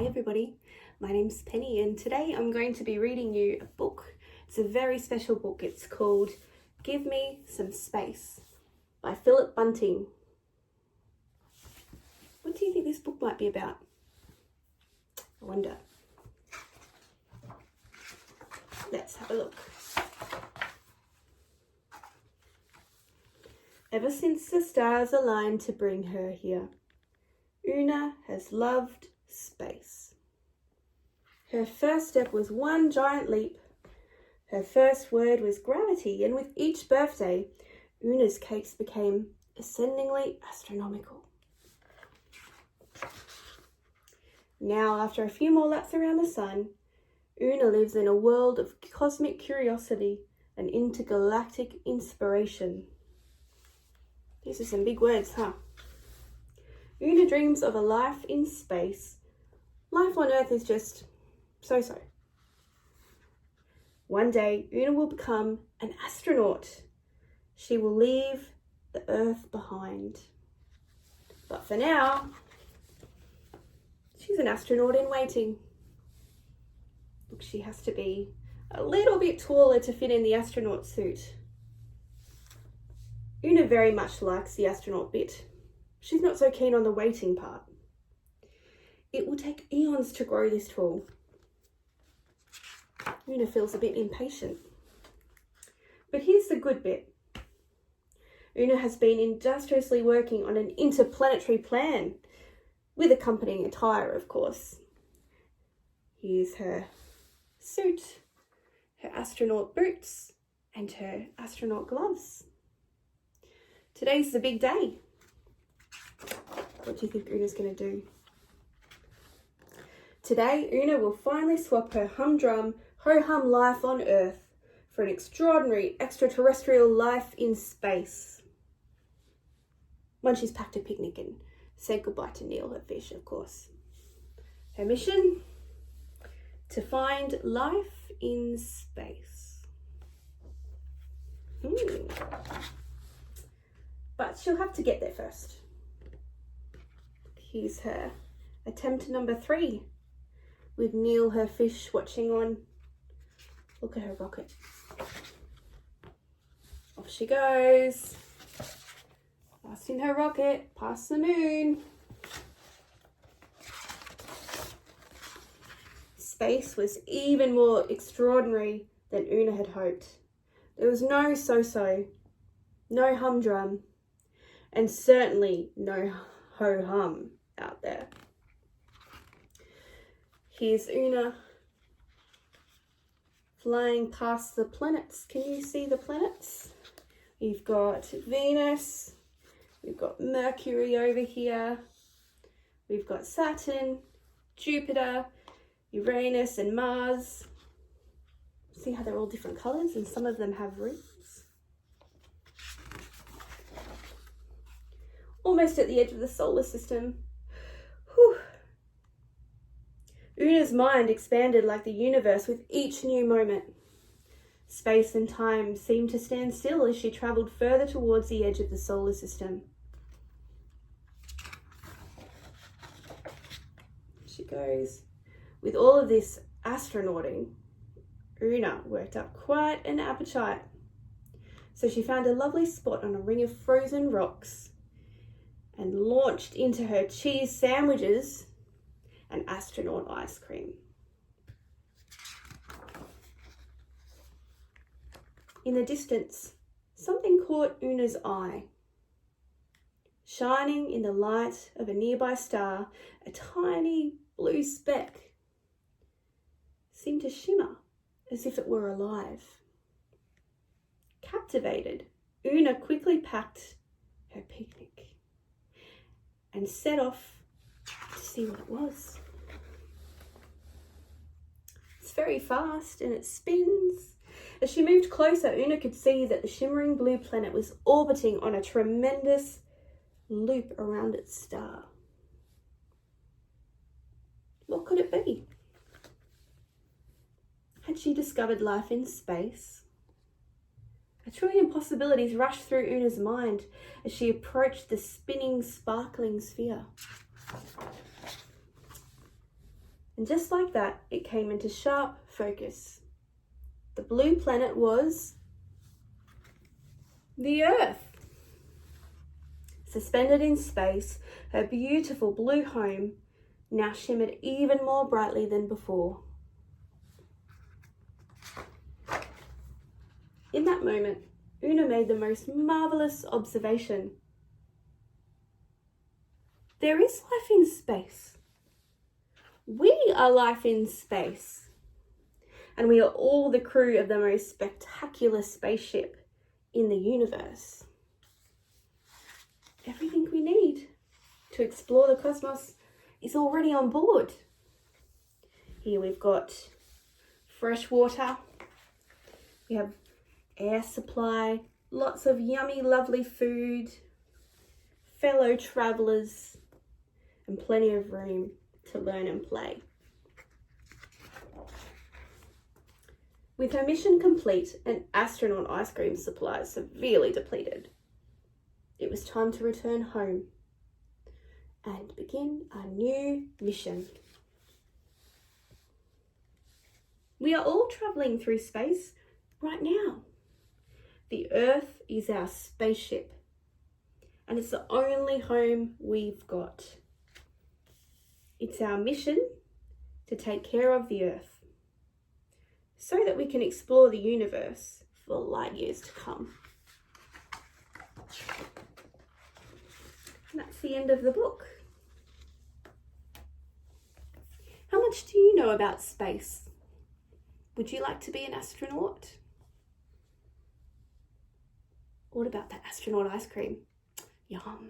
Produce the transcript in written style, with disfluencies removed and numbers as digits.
everybody, my name's Penny and today I'm going to be reading you a book. It's a very special book. It's called Give Me Some Space by Philip Bunting. What do you think this book might be about? I wonder. Let's have a look. Ever since the stars aligned to bring her here, Una has loved space. Her first step was one giant leap. Her first word was gravity, and with each birthday, Una's cakes became ascendingly astronomical. Now, after a few more laps around the sun, Una lives in a world of cosmic curiosity and intergalactic inspiration. These are some big words, huh? Una dreams of a life in space. Life on Earth is just so-so. One day, Una will become an astronaut. She will leave the Earth behind. But for now, she's an astronaut in waiting. Look, she has to be a little bit taller to fit in the astronaut suit. Una very much likes the astronaut bit. She's not so keen on the waiting part. It will take eons to grow this tall. Una feels a bit impatient. But here's the good bit. Una has been industriously working on an interplanetary plan, with accompanying attire, of course. Here's her suit, her astronaut boots, and her astronaut gloves. Today's the big day. What do you think Una's going to do? Today, Una will finally swap her humdrum, ho-hum life on Earth for an extraordinary extraterrestrial life in space. Once she's packed a picnic and said goodbye to Neil, her fish, of course. Her mission? To find life in space. But she'll have to get there first. Here's her attempt number 3, with Neil, her fish, watching on. Look at her rocket. Off she goes. Fast in her rocket, past the moon. Space was even more extraordinary than Una had hoped. There was no so-so, no humdrum, and certainly no ho-hum out there. Here's Una flying past the planets. Can you see the planets? We've got Venus, we've got Mercury over here, we've got Saturn, Jupiter, Uranus and Mars. See how they're all different colours and some of them have rings? Almost at the edge of the solar system. Whew. Una's mind expanded like the universe with each new moment. Space and time seemed to stand still as she travelled further towards the edge of the solar system. She goes. With all of this astronauting, Una worked up quite an appetite. So she found a lovely spot on a ring of frozen rocks and launched into her cheese sandwiches and astronaut ice cream. In the distance, something caught Una's eye. Shining in the light of a nearby star, a tiny blue speck seemed to shimmer as if it were alive. Captivated, Una quickly packed her picnic and set off to see what it was. It's very fast and it spins. As she moved closer, Una could see that the shimmering blue planet was orbiting on a tremendous loop around its star. What could it be? Had she discovered life in space? A trillion possibilities rushed through Una's mind as she approached the spinning, sparkling sphere. And just like that, it came into sharp focus. The blue planet was the Earth. Suspended in space, her beautiful blue home now shimmered even more brightly than before. In that moment, Una made the most marvellous observation. There is life in space. We are life in space. And we are all the crew of the most spectacular spaceship in the universe. Everything we need to explore the cosmos is already on board. Here we've got fresh water, we have air supply, lots of yummy, lovely food, fellow travellers, and plenty of room to learn and play. With her mission complete and astronaut ice cream supplies severely depleted, it was time to return home and begin our new mission. We are all travelling through space right now. The Earth is our spaceship, and it's the only home we've got. It's our mission to take care of the Earth so that we can explore the universe for light years to come. And that's the end of the book. How much do you know about space? Would you like to be an astronaut? What about that astronaut ice cream? Yum.